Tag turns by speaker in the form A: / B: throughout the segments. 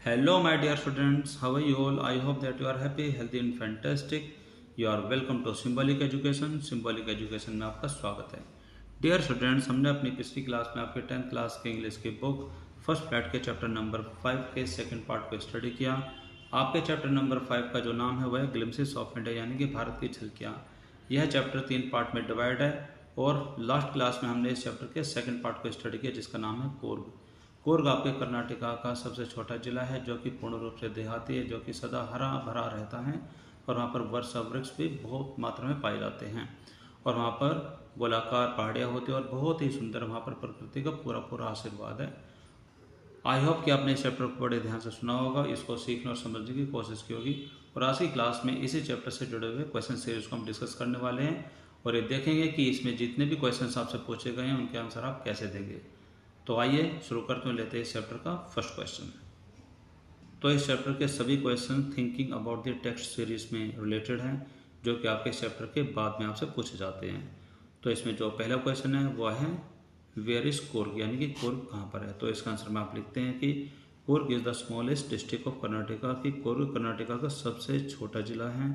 A: Hello, my dear students. How are you all? I hope that you are happy, healthy, and fantastic. You are welcome to Symbolic Education. Symbolic Education में आपका स्वागत है. Dear students, हमने अपनी पिछली class में आपके 10th class के इंग्लिश की बुक फर्स्ट फ्लैट के चैप्टर नंबर 5 के सेकंड पार्ट को स्टडी किया. आपके चैप्टर नंबर 5 का जो नाम है वह ग्लिम्पसेस ऑफ इंडिया यानी कि भारत की झलकियाँ. यह चैप्टर 3 पार्ट में डिवाइड है और लास्ट क्लास में हमने इस चैप्टर के सेकंड पार्ट को स्टडी किया जिसका नाम है कोर्ग. कोर्ग आपके कर्नाटका का सबसे छोटा जिला है जो कि पूर्ण रूप से देहाती है, जो कि सदा हरा भरा रहता है और वहाँ पर वर्षा वृक्ष भी बहुत मात्रा में पाए जाते हैं और वहाँ पर गोलाकार पहाड़ियाँ होती हैं और बहुत ही सुंदर वहाँ पर प्रकृति का पूरा पूरा आशीर्वाद है. आई होप कि आपने इस चैप्टर को बड़े ध्यान से सुना होगा, इसको सीखने और समझने की कोशिश की होगी और आज की क्लास में इसी चैप्टर से जुड़े हुए क्वेश्चन सीरीज को हम डिस्कस करने वाले हैं और ये देखेंगे कि इसमें जितने भी क्वेश्चन आपसे पूछे गए हैं उनके आंसर आप कैसे देंगे. तो आइए शुरू करते हैं, लेते हैं इस चैप्टर का फर्स्ट क्वेश्चन. तो इस चैप्टर के सभी question thinking about the text series में रिलेटेड हैं जो कि आपके इस चैप्टर के बाद में आपसे पूछे जाते हैं. तो इसमें जो पहला क्वेश्चन है वह है वेयर इज कोर्ग यानी कि कोर्ग कहाँ पर है. तो इसका आंसर में आप लिखते हैं कि Coorg is the smallest district of Karnataka, कि कोर्ग कर्नाटका का सबसे छोटा जिला है.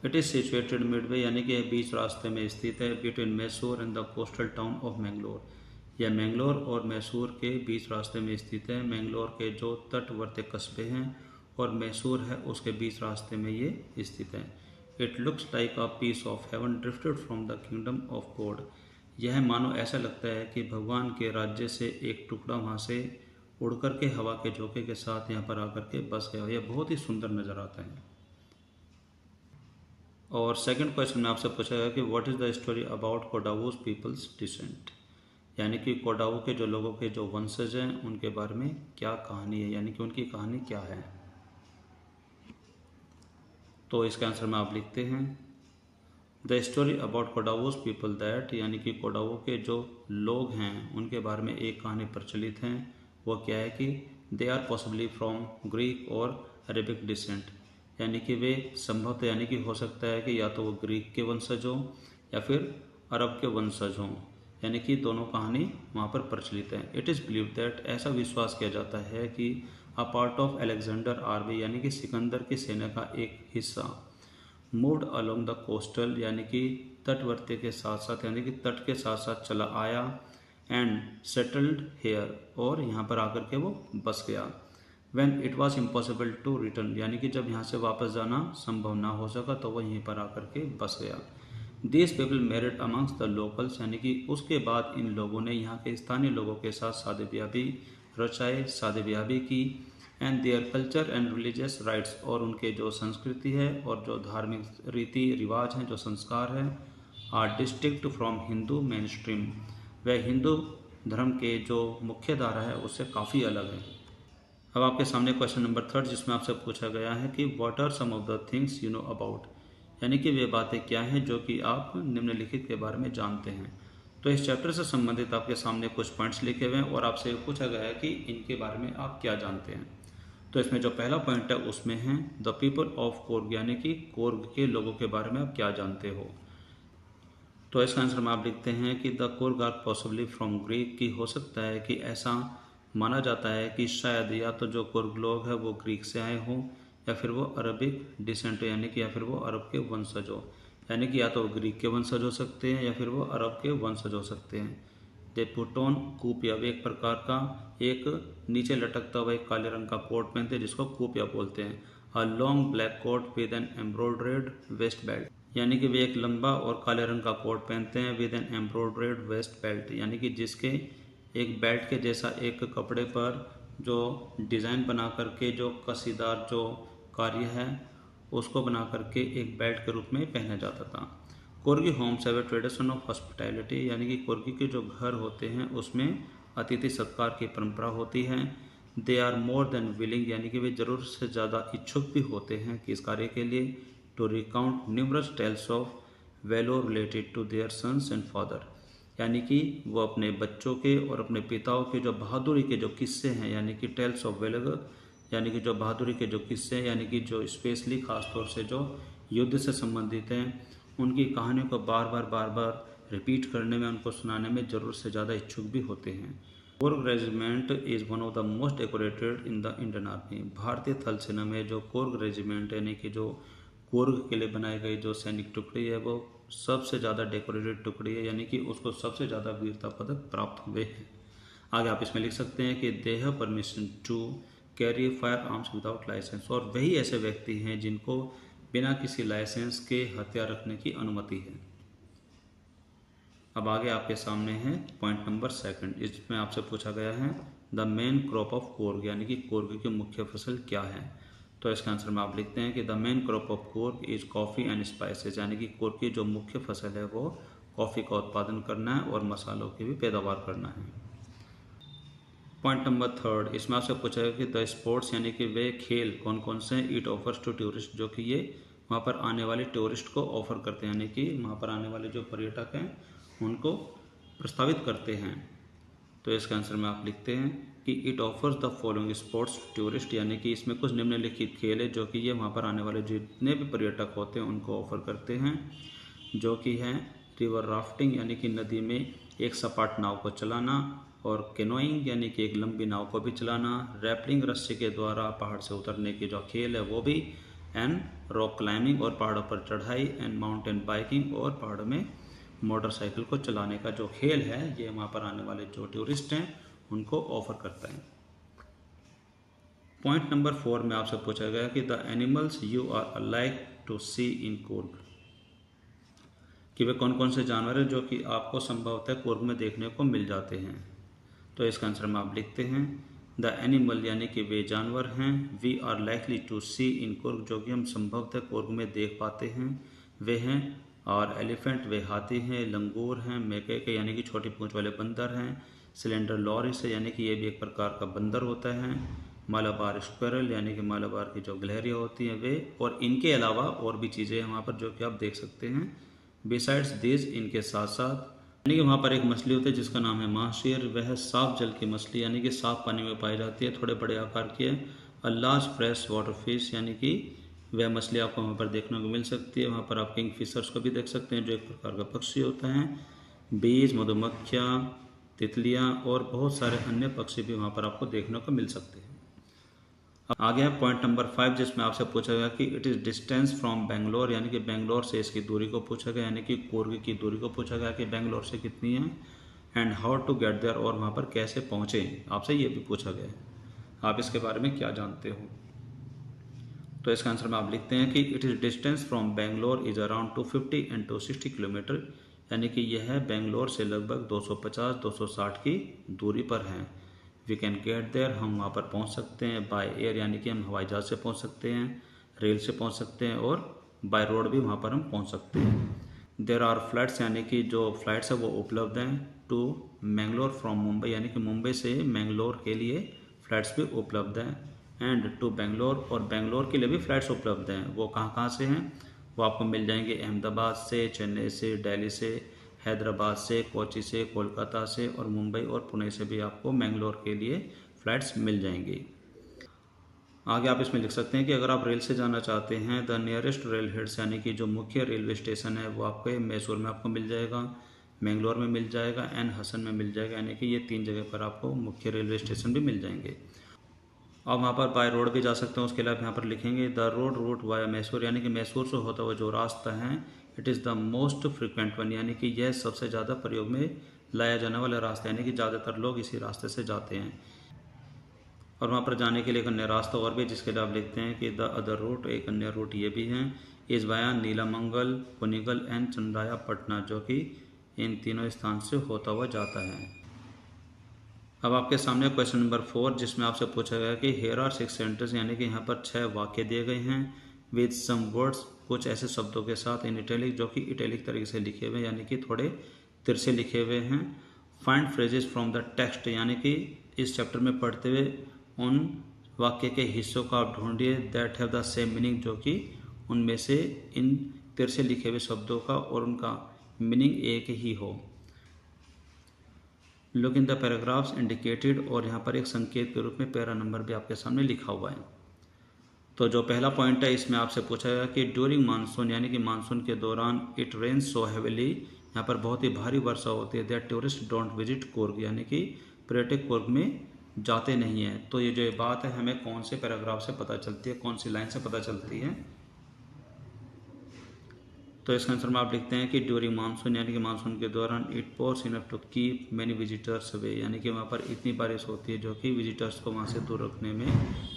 A: इट इज सिचुएटेड मिडवे यानी कि बीच रास्ते में स्थित है between Mysore and the coastal town of Mangalore. यह मैंगलोर और मैसूर के बीच रास्ते में स्थित है. मैंगलोर के जो तटवर्ती कस्बे हैं और मैसूर है उसके बीच रास्ते में ये स्थित है. It looks like a piece of heaven drifted from the kingdom of God. यह मानो ऐसा लगता है कि भगवान के राज्य से एक टुकड़ा वहाँ से उड़ कर के हवा के झोंके के साथ यहाँ पर आकर के बस गया. यह बहुत ही सुंदर नज़र आता है. और सेकंड क्वेश्चन में आपसे पूछा गया कि what is the story about Kodavus peoples descent, यानी कि कोडावू के जो लोगों के जो वंशज हैं उनके बारे में क्या कहानी है, यानी कि उनकी कहानी क्या है. तो इसके आंसर में आप लिखते हैं the story about Kodavus people that, यानी कि कोडावू के जो लोग हैं उनके बारे में एक कहानी प्रचलित है. वो क्या है कि they are possibly from Greek और अरेबिक डिसेंट, यानी कि वे संभवतः यानी कि हो सकता है कि या तो वो ग्रीक के वंशज हों या फिर अरब के वंशज हों, यानी कि दोनों कहानी वहाँ पर प्रचलित है. इट इज़ बिलीव दैट, ऐसा विश्वास किया जाता है कि a part of Alexander army यानी कि सिकंदर की सेना का एक हिस्सा मूव्ड अलोंग द कोस्टल, यानी कि तटवर्ती के साथ साथ यानी कि तट के साथ साथ चला आया एंड सेटल्ड हेयर, और यहाँ पर आकर के वो बस गया. When it was impossible to return, यानी कि जब यहाँ से वापस जाना संभव ना हो सका तो वह यहीं पर आकर के बस गया. This people married amongst the locals, यानी कि उसके बाद इन लोगों ने यहाँ के स्थानीय लोगों के साथ शादी ब्याह भी रचाए, शादी ब्याह भी की. And their culture and religious rights, और उनके जो संस्कृति है और जो धार्मिक रीति रिवाज हैं, जो संस्कार हैं, are distinct from Hindu main stream, वह हिंदू धर्म के जो मुख्य धारा है उससे काफ़ी अलग है. अब आपके सामने क्वेश्चन नंबर 3 जिसमें आपसे पूछा गया है कि what are some of the things you know about, यानी कि वे बातें क्या हैं जो कि आप निम्नलिखित के बारे में जानते हैं. तो इस चैप्टर से संबंधित आपके सामने कुछ पॉइंट्स लिखे हुए हैं और आपसे पूछा गया है कि इनके बारे में आप क्या जानते हैं. तो इसमें जो पहला पॉइंट है उसमें है द पीपल ऑफ कोर्ग, यानी कि कोर्ग के लोगों के बारे में आप क्या जानते हो. तो इसका आंसर में आप लिखते हैं कि the Coorg are possibly from Greek, की हो सकता है कि ऐसा माना जाता है कि शायद या तो जो कोर्ग लोग हैं वो ग्रीक से आए हों या फिर वो अरबिक डिसेंट यानी कि या फिर वो अरब के वंशज हो, यानी कि या तो ग्रीक के वंशज हो सकते हैं या फिर वो अरब के वंशज हो सकते हैं. दे पुट ऑन कूपिया, वे एक प्रकार का एक नीचे लटकता हुआ एक काले रंग का कोट पहनते हैं जिसको कूपिया बोलते हैं. A long black coat with an embroidered waist belt, यानी कि वे एक लंबा और काले रंग का कोट पहनते हैं with an embroidered waist belt, यानी कि जिसके एक बेल्ट के जैसा एक कपड़े पर जो डिज़ाइन बना करके जो कसीदार जो कार्य है उसको बना करके एक बेल्ट के रूप में पहना जाता था. Coorgi homes have a tradition of hospitality, यानी कि कोर्गी के जो घर होते हैं उसमें अतिथि सत्कार की परंपरा होती है. They are more than willing, यानी कि वे ज़रूर से ज़्यादा इच्छुक भी होते हैं कि इस कार्य के लिए to recount numerous tales of valour related to their sons and father, यानी कि वो अपने बच्चों के और अपने पिताओं के जो बहादुरी के जो किस्से हैं, यानी कि टेल्स ऑफ वैलोर, यानी कि जो बहादुरी के जो किस्से हैं, यानी कि जो स्पेशली खास तौर से जो युद्ध से संबंधित हैं, उनकी कहानियों को बार बार रिपीट करने में, उनको सुनाने में ज़रूर से ज़्यादा इच्छुक भी होते हैं. Coorg regiment is one of the most decorated in the Indian army. भारतीय थल सेना में जो कोर्ग रेजिमेंट यानी कि जो कोर्ग के लिए बनाई गई जो सैनिक टुकड़ी है वो सबसे ज़्यादा डेकोरेटेड टुकड़ी है, यानी कि उसको सबसे ज़्यादा वीरता पदक प्राप्त हुए हैं। आगे आप इसमें लिख सकते हैं कि they have permission to carry fire arms without licence, और वही ऐसे व्यक्ति हैं जिनको बिना किसी लाइसेंस के हथियार रखने की अनुमति है। अब आगे आपके सामने है पॉइंट नंबर 2, इसमें आपसे पूछा गया है the main crop of Coorg, यानी कि कोर्ग की मुख्य फसल क्या है। तो इसका आंसर में आप लिखते हैं कि the main crop of Coorg is coffee and spices, यानी कि कोर्ग की जो मुख्य फसल है वो कॉफ़ी का उत्पादन करना है और मसालों की भी पैदावार करना है। पॉइंट नंबर 3, इसमें आपसे पूछा गया कि द स्पोर्ट्स, यानी कि वे खेल कौन कौन से इट ऑफर्स टू टूरिस्ट, जो कि ये वहाँ पर आने वाले टूरिस्ट को ऑफर करते हैं, यानी कि वहाँ पर आने वाले जो पर्यटक हैं उनको प्रस्तावित करते हैं। तो इसका आंसर में आप लिखते हैं कि it offers the following sports tourist, यानी कि इसमें कुछ निम्नलिखित खेल है जो कि ये वहाँ पर आने वाले जितने भी पर्यटक होते हैं उनको ऑफर करते हैं, जो कि है रिवर राफ्टिंग, यानी कि नदी में एक सपाट नाव को चलाना, और कैनोइंग यानी कि एक लंबी नाव को भी चलाना, रैपलिंग रस्सी के द्वारा पहाड़ से उतरने की जो खेल है वो भी, एंड रॉक क्लाइंबिंग और पहाड़ों पर चढ़ाई, एंड माउंटेन बाइकिंग और पहाड़ों में मोटरसाइकिल को चलाने का जो खेल है ये वहाँ पर आने वाले जो टूरिस्ट हैं उनको ऑफर करता है। पॉइंट नंबर 4 में आपसे पूछा गया कि the animals you are like to see in Coorg, कि वे कौन कौन से जानवर हैं जो कि आपको संभवतः कोर्ग में देखने को मिल जाते हैं। तो इसका आंसर में आप लिखते हैं द एनिमल, यानी कि वे जानवर हैं we are likely to see in Coorg, जो कि हम संभवतः कोर्ग में देख पाते हैं, वे हैं और एलिफेंट, वे हाथी हैं, लंगूर हैं, मेकेके यानी कि छोटी पूंछ वाले बंदर हैं, सिलेंडर लॉरिस है यानी कि ये भी एक प्रकार का बंदर होता है, मालाबार स्क्वेरल यानी कि मालाबार की जो गिलहरियाँ होती हैं वे, और इनके अलावा और भी चीज़ें हैं वहाँ पर जो कि आप देख सकते हैं। बिसाइड्स दिस, इनके साथ साथ, यानी कि वहाँ पर एक मछली होती है जिसका नाम है महाशीर, वह साफ जल की मछली यानी कि साफ पानी में पाई जाती है, थोड़े बड़े आकार की है। A large fresh water fish, यानी कि वह मछली आपको वहाँ पर देखने को मिल सकती है। वहाँ पर आप किंग फिशर्स को भी देख सकते हैं जो एक प्रकार का पक्षी होता है। बीज, मधुमक्खियाँ, तितलियाँ और बहुत सारे अन्य पक्षी भी वहाँ पर आपको देखने को मिल सकते हैं। आगे है पॉइंट नंबर 5 जिसमें आपसे पूछा गया कि it is distance from Bangalore, यानी कि बेंगलोर से इसकी दूरी को पूछा गया, यानी कि कोर्ग की दूरी को पूछा गया कि बेंगलोर से कितनी है, and how to get there, और वहाँ पर कैसे पहुँचे, आपसे ये भी पूछा गया है। आप इसके बारे में क्या जानते हो। तो इसका आंसर में आप लिखते हैं कि it is distance from Bangalore is around 250 and 260 kilometre, यानी कि यह बेंगलोर से लगभग 250-260 की दूरी पर है। वी कैन गेट देयर, हम वहाँ पर पहुँच सकते हैं, बाय एयर यानी कि हम हवाई जहाज़ से पहुँच सकते हैं, रेल से पहुँच सकते हैं, और बाय रोड भी वहाँ पर हम पहुँच सकते हैं। देयर आर फ्लाइट्स, यानी कि जो फ्लाइट्स है वो उपलब्ध हैं टू मैंगलोर फ्रॉम मुंबई, यानी कि मुंबई से मैंगलोर के लिए फ़्लाइट्स भी उपलब्ध हैं, एंड टू बेंगलोर, और बेंगलोर के लिए भी फ़्लाइट्स उपलब्ध हैं। वो कहाँ कहाँ से हैं, वो आपको मिल जाएंगे अहमदाबाद से, चेन्नई से, दिल्ली से, हैदराबाद से, कोची से, कोलकाता से, और मुंबई और पुणे से भी आपको मैंगलोर के लिए फ़्लाइट्स मिल जाएंगी। आगे आप इसमें लिख सकते हैं कि अगर आप रेल से जाना चाहते हैं द नियरेस्ट रेल हेड्स, यानी कि जो मुख्य रेलवे स्टेशन है वो आपको मैसूर में आपको मिल जाएगा, मैंगलोर में मिल जाएगा, एंड हसन में मिल जाएगा, यानी कि ये 3 जगह पर आपको मुख्य रेलवे स्टेशन भी मिल जाएंगे। आप वहाँ पर बाय रोड भी जा सकते हैं। उसके अलावा यहाँ पर लिखेंगे the road root via Mysore, यानी कि मैसूर से होता हुआ जो रास्ता है it is the most frequent one, यानी कि यह सबसे ज़्यादा प्रयोग में लाया जाने वाला रास्ता, यानी कि ज़्यादातर लोग इसी रास्ते से जाते हैं। और वहाँ पर जाने के लिए एक अन्य रास्ता और भी जिसके लिए आप लिखते हैं कि द अदर रूट, एक अन्य रूट ये भी है, is via Nelamangala, Kunigal and Channarayapatna, जो कि इन तीनों स्थान से होता हुआ जाता है। अब आपके सामने क्वेश्चन नंबर 4 जिसमें आपसे पूछा गया कि हेयर आर 6 सेंटेंस, यानी कि यहाँ पर 6 वाक्य दिए गए हैं विद सम वर्ड्स, कुछ ऐसे शब्दों के साथ इन इटैलिक, जो कि इटैलिक तरीके से लिखे हुए, यानी कि थोड़े तिरछे लिखे हुए हैं। Find phrases from the text, यानी कि इस चैप्टर में पढ़ते हुए उन वाक्य के हिस्सों का आप ढूंढिए that have the same meaning, जो कि उनमें से इन तिरछे लिखे हुए शब्दों का और उनका मीनिंग एक ही हो। Look in the paragraphs indicated, और यहाँ पर एक संकेत के रूप में पैरा नंबर भी आपके सामने लिखा हुआ है। तो जो पहला पॉइंट है इसमें आपसे पूछा गया कि ड्यूरिंग मानसून, यानी कि मानसून के दौरान इट रेन्स सो हेविली, यहाँ पर बहुत ही भारी वर्षा होती है, that tourist don't visit Coorg, यानी कि पर्यटक कुर्ग में जाते नहीं हैं। तो ये जो बात है हमें कौन से पैराग्राफ से पता चलती है, कौन सी लाइन से पता चलती है? तो इसका आंसर में आप लिखते हैं कि ड्यूरिंग मानसून, यानी कि मानसून के दौरान it pours enough to keep many visitors away, यानी कि वहाँ पर इतनी बारिश होती है जो कि विजिटर्स को वहाँ से दूर रखने में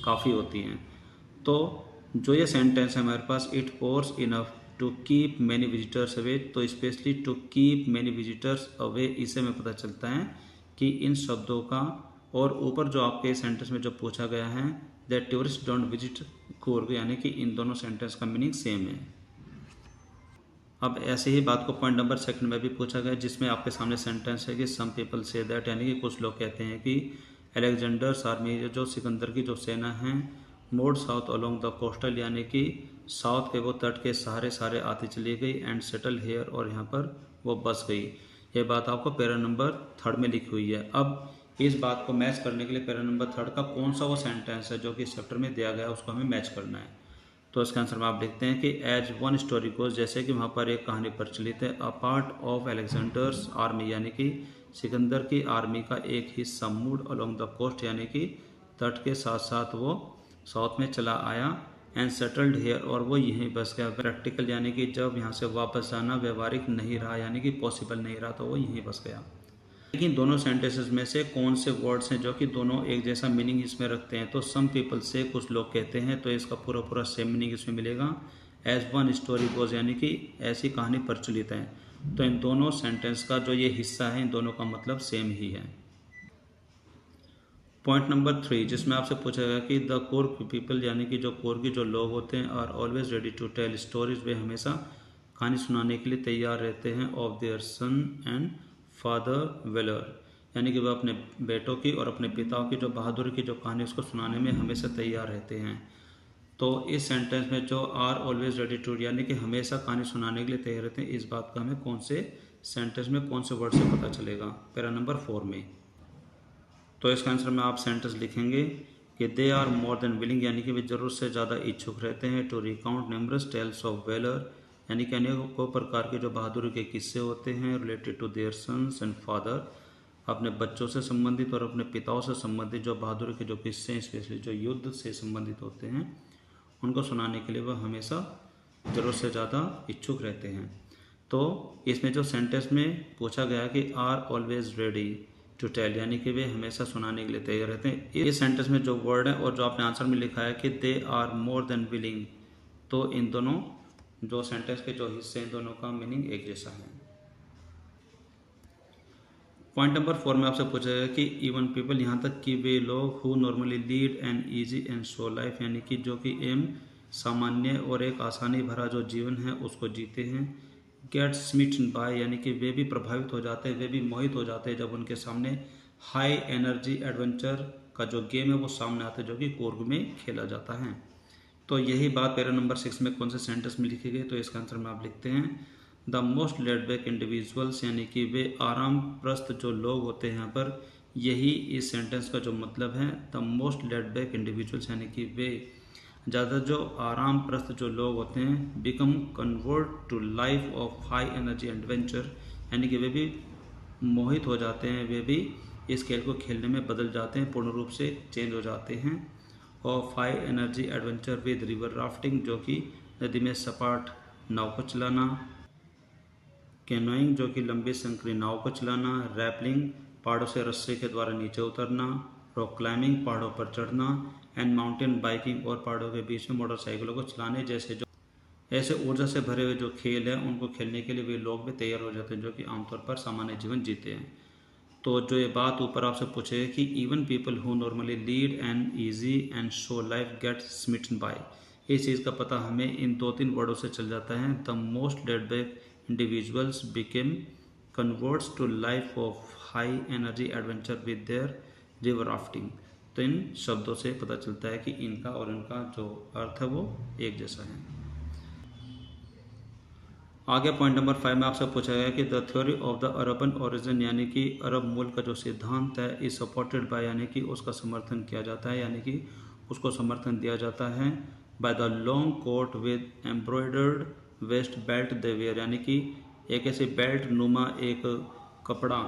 A: काफ़ी होती हैं। तो जो ये सेंटेंस है हमारे पास, it pours enough to keep many visitors away, तो specially to keep many visitors away, इससे हमें पता चलता है कि इन शब्दों का, और ऊपर जो आपके सेंटेंस में जो पूछा गया है that tourist don't visit Coorg, यानी कि इन दोनों सेंटेंस का मीनिंग सेम है। अब ऐसे ही बात को पॉइंट नंबर 2 में भी पूछा गया, जिसमें आपके सामने सेंटेंस है कि सम पीपल से दैट, यानी कि कुछ लोग कहते हैं कि अलेक्जेंडर्स आर्मी, जो सिकंदर की जो सेना है, move south along the coastal, यानी कि साउथ के वो तट के सहारे आती चली गई, एंड सेटल हेयर, और यहाँ पर वो बस गई। ये बात आपको पैरा नंबर 3 में लिखी हुई है। अब इस बात को मैच करने के लिए पैरा नंबर 3 का कौन सा वो सेंटेंस है जो कि इस चैप्टर में दिया गया है, उसको हमें मैच करना है। तो इसका आंसर में आप लिखते हैं कि एज वन स्टोरी गोज, जैसे कि वहाँ पर एक कहानी प्रचलित है, a part of Alexander's army, यानी कि सिकंदर की आर्मी का एक हिस्सा मूड अलोंग द कोस्ट, यानी कि तट के साथ साथ वो साउथ में चला आया, एंड सेटल्ड हेयर, और वो यहीं बस गया। प्रैक्टिकल, यानी कि जब यहाँ से वापस जाना व्यवहारिक नहीं रहा, यानी कि पॉसिबल नहीं रहा, तो वो यहीं बस गया। लेकिन दोनों सेंटेंसेस में से कौन से वर्ड्स हैं जो कि दोनों एक जैसा मीनिंग इसमें रखते हैं? तो सम पीपल से कुछ लोग कहते हैं, तो इसका पूरा सेम मीनिंग इसमें मिलेगा। एज वन स्टोरी गोज, यानी कि ऐसी कहानी प्रचलित है। तो इन दोनों सेंटेंस का जो ये हिस्सा है, इन दोनों का मतलब सेम ही है। पॉइंट नंबर 3, जिसमें आपसे पूछा गया कि द कुर्ग पीपल, यानी कि जो कुर्ग के जो लोग होते हैं, are always ready to tell stories, वे हमेशा कहानी सुनाने के लिए तैयार रहते हैं, of their son and father valour, यानी कि वह अपने बेटों की और अपने पिताओं की जो बहादुरी की जो कहानी उसको सुनाने में हमेशा तैयार रहते हैं। तो इस सेंटेंस में जो आर ऑलवेज रेडी टू, यानी कि हमेशा कहानी सुनाने के लिए तैयार रहते हैं, इस बात का हमें कौन से सेंटेंस में कौन से वर्ड से पता चलेगा? पैरा नंबर 4 में। तो इसका आंसर में आप सेंटेंस लिखेंगे कि they are more than willing, यानी कि वे जरूरत से ज़्यादा इच्छुक रहते हैं, to recount numerous tales of valour, यानी कि अनेकों प्रकार के जो बहादुरी के किस्से होते हैं, related to their sons and father, अपने बच्चों से संबंधित और अपने पिताओं से संबंधित जो बहादुरी के जो किस्से हैं, स्पेशली जो युद्ध से संबंधित होते हैं, उनको सुनाने के लिए वह हमेशा ज़रूरत से ज़्यादा इच्छुक रहते हैं। तो इसमें जो सेंटेंस में पूछा गया कि are always ready to tell, यानी कि वे हमेशा सुनाने के लिए तैयार रहते हैं, इस सेंटेंस में जो वर्ड है और जो आपने आंसर में लिखा है कि they are more than willing, तो इन दोनों जो सेंटेंस के जो हिस्से हैं, दोनों का मीनिंग एक जैसा है। पॉइंट नंबर 4 में आपसे पूछा गया कि इवन पीपल, यहाँ तक कि वे लोग who normally lead an easy and show life, यानी कि जो कि एम सामान्य और एक आसानी भरा जो जीवन है उसको जीते हैं, गेट स्मिटन बाय, यानी कि वे भी प्रभावित हो जाते हैं, वे भी मोहित हो जाते हैं जब उनके सामने हाई एनर्जी एडवेंचर का जो गेम है वो सामने आता है, जो कि कुर्ग में खेला जाता है। तो यही बात पैरा नंबर 6 में कौन से सेंटेंस में लिखी गई? तो इसका आंसर में आप लिखते हैं the most laid back individuals, यानी कि वे आराम प्रस्त जो लोग होते हैं, यहाँ पर यही इस सेंटेंस का जो मतलब है। The most laid back individuals, यानी कि वे ज़्यादा जो आराम प्रस्त जो लोग होते हैं, become convert to life of high energy adventure, यानी कि वे भी मोहित हो जाते हैं, वे भी इस खेल को खेलने में बदल जाते हैं, पूर्ण रूप से चेंज हो जाते हैं। Of high energy adventure with river rafting, जो कि नदी में सपाट नाव को चलाना, कैनोइंग, जो कि लंबी संकरी नाव को चलाना, रैपलिंग, पहाड़ों से रस्से के द्वारा नीचे उतरना, रॉक क्लाइंबिंग, पहाड़ों पर चढ़ना, एंड माउंटेन बाइकिंग, और पहाड़ों के बीच में मोटरसाइकिलों को चलाने जैसे जो ऐसे ऊर्जा से भरे हुए जो खेल हैं उनको खेलने के लिए वे लोग भी तैयार हो जाते हैं, जो कि आमतौर पर सामान्य जीवन जीते हैं। तो जो ये बात ऊपर आपसे पूछे कि even people who normally lead an easy and show life get smitten by, इस चीज़ का पता हमें इन 2-3 वर्डों से चल जाता है। The most laid back individuals became converts to life of high energy adventure with their river rafting. तो इन शब्दों से पता चलता है कि इनका और इनका जो अर्थ है वो एक जैसा है। आगे पॉइंट नंबर 5 में आपसे पूछा गया कि the theory of the urban origin, यानी कि अरब मूल का जो सिद्धांत है, इज सपोर्टेड बाय, यानी कि उसका समर्थन किया जाता है, यानी कि उसको समर्थन दिया जाता है by the long coat with embroidered waist belt they wear, यानी कि एक ऐसे बेल्ट नुमा एक कपड़ा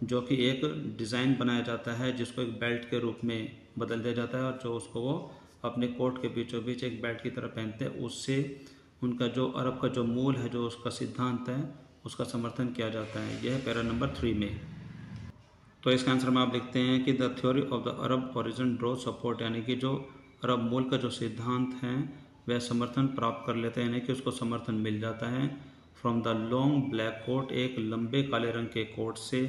A: जो कि एक डिज़ाइन बनाया जाता है जिसको एक बेल्ट के रूप में बदल दिया जाता है और जो उसको वो अपने कोट के बीचों बीच एक बेल्ट की तरह पहनते हैं। उससे उनका जो अरब का जो मूल है, जो उसका सिद्धांत है, उसका समर्थन किया जाता है। यह है पैरा नंबर 3 में। तो इसका आंसर में आप लिखते हैं कि the theory of the Arab origin drew support, यानी कि जो अरब मूल का जो सिद्धांत है वह समर्थन प्राप्त कर लेते हैं, यानी कि उसको समर्थन मिल जाता है from the long black coat, एक लंबे काले रंग के कोट से,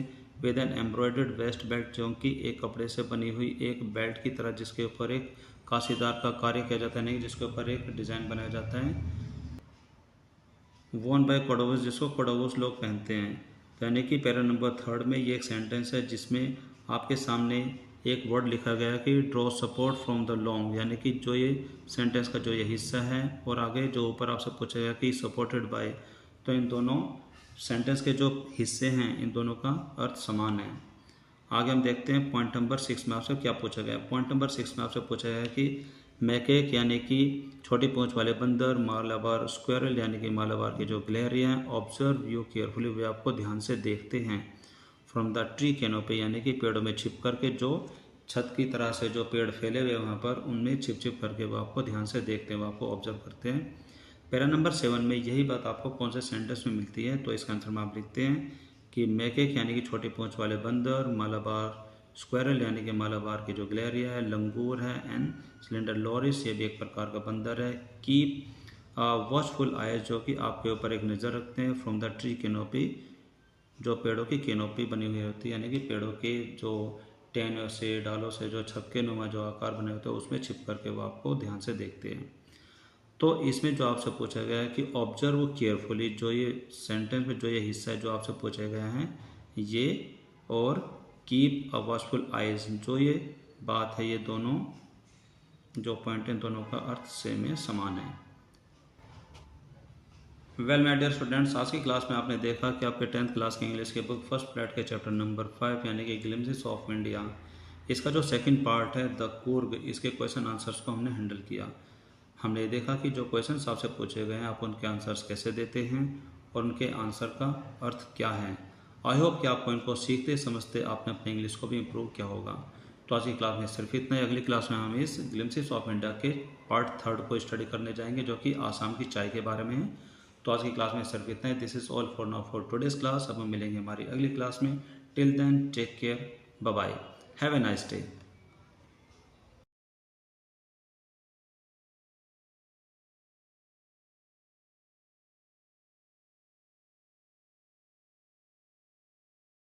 A: with an embroidered waist belt, जो कि एक कपड़े से बनी हुई एक बेल्ट की तरह जिसके ऊपर एक कासीदार का कार्य किया जाता है, नहीं जिसके ऊपर एक डिज़ाइन बनाया जाता है। वॉन बाय कोडावोस, जिसको कोडावोस लोग पहनते हैं। तो यानी कि पैरा नंबर 3 में ये एक सेंटेंस है जिसमें आपके सामने एक वर्ड लिखा गया है कि draw support from the long, यानी कि जो ये सेंटेंस का जो ये हिस्सा है और आगे जो ऊपर आपसे पूछा गया कि सपोर्टेड बाय, तो इन दोनों सेंटेंस के जो हिस्से हैं इन दोनों का अर्थ समान है। आगे हम देखते हैं पॉइंट नंबर 6 में आपसे क्या पूछा गया। पॉइंट नंबर 6 में आपसे पूछा गया कि मैकेक यानी कि छोटी पूंछ वाले बंदर, मालाबार स्क्वेरल यानी कि मालाबार के जो गिलहरियाँ हैं, ऑब्जर्व यू केयरफुली, वे आपको ध्यान से देखते हैं, फ्रॉम द ट्री कैनोपी यानी कि पेड़ों में छिप करके, जो छत की तरह से जो पेड़ फैले हुए वहाँ पर उनमें छिप छिप करके वो आपको ध्यान से देखते हैं, वो आपको ऑब्जर्व करते हैं। पैरा नंबर 7 में यही बात आपको कौन से सेंटेंस में मिलती है, तो इसका आंसर में आप लिखते हैं कि मैकेक यानी कि छोटी पूंछ वाले बंदर, मालाबार स्क्वेरल यानी कि मालाबार की जो गिलहरियाँ है, लंगूर है, एंड सिलेंडर लॉरिस ये भी एक प्रकार का बंदर है, कीप वॉचफुल आइज जो कि आपके ऊपर एक नज़र रखते हैं, फ्रॉम द ट्री कैनोपी जो पेड़ों की कैनोपी बनी हुई होती है, यानी कि पेड़ों के जो टहनियों से, डालों से जो छक्के नुमा जो आकार बने होते हैं उसमें छिप करके वो आपको ध्यान से देखते हैं। तो इसमें जो आपसे पूछा गया है कि ऑब्जर्व केयरफुली, जो ये सेंटेंस में जो ये हिस्सा है जो आपसे पूछा गया है ये, और कीप अ वॉचफुल आइज, जो ये बात है, ये दोनों जो पॉइंट हैं दोनों का अर्थ सेम है, समान है। वेल माय डियर स्टूडेंट्स, आज की क्लास में आपने देखा कि आपके 10th क्लास के इंग्लिश के बुक फर्स्ट प्लेट के चैप्टर नंबर 5 यानी कि ग्लिम्पसेस ऑफ इंडिया, इसका जो सेकंड पार्ट है द कूर्ग, इसके क्वेश्चन आंसर्स को हमने हैंडल किया। हमने देखा कि जो क्वेश्चन आपसे पूछे गए हैं आप उनके आंसर्स कैसे देते हैं और उनके आंसर का अर्थ क्या है। आई होप कि आपको इनको सीखते समझते आपने अपने इंग्लिश को भी इम्प्रूव किया होगा। तो आज की क्लास में सिर्फ इतना ही। अगली क्लास में हम इस ग्लिम्पसेस ऑफ इंडिया के पार्ट 3 को स्टडी करने जाएंगे जो कि आसाम की चाय के बारे में है। तो आज की क्लास में सिर्फ इतना ही। This is all for now for today's class. अब हम मिलेंगे हमारी अगली क्लास में। Till then take care, bye bye, have a nice day.